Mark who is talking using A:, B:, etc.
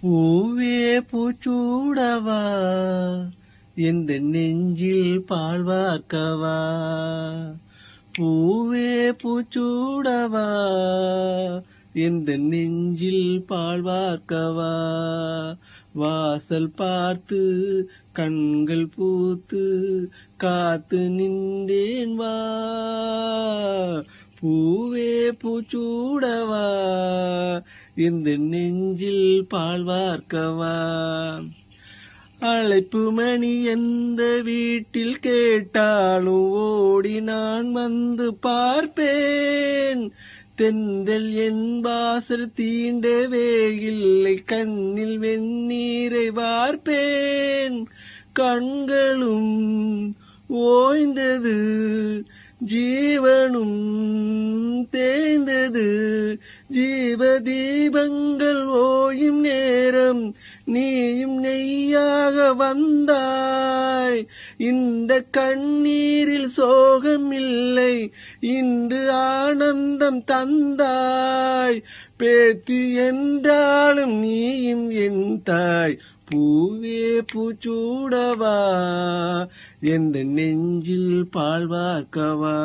A: பூவே பூச்சூடவா எந்த நெஞ்சில் பால் வார்க்கவா. பூவே பூச்சூடவா எந்த நெஞ்சில் பால் வார்க்கவா. வாசல் பார்த்து கண்கள் பூத்து காத்து நின்றேன் வா. பூவே பூச்சூடவா இந்த நெஞ்சில் பால் வார்க்கவா. அழைப்பு மணி எந்த வீட்டில் கேட்டாலும் ஓடி நான் வந்து பார்ப்பேன். தென்றல் என் வாசல் தீண்டவே இல்லை, கண்ணில் வெந்நீரை வார்ப்பேன். கண்களும் ஓய்ந்தது, ஜீவனும் தேய்ந்தது. ஜீவ தீபங்கள் ஓயும் நேரம் நீயும் நெய்யாக வந்தாய். இந்த கண்ணீரில் சோகம் இல்லை, இன்று ஆனந்தம் தந்தாய். பேத்தி என்றாலும் நீயும் என் தாய். பூவே பூச்சூடவா எந்த நெஞ்சில் பால் வார்க்கவா.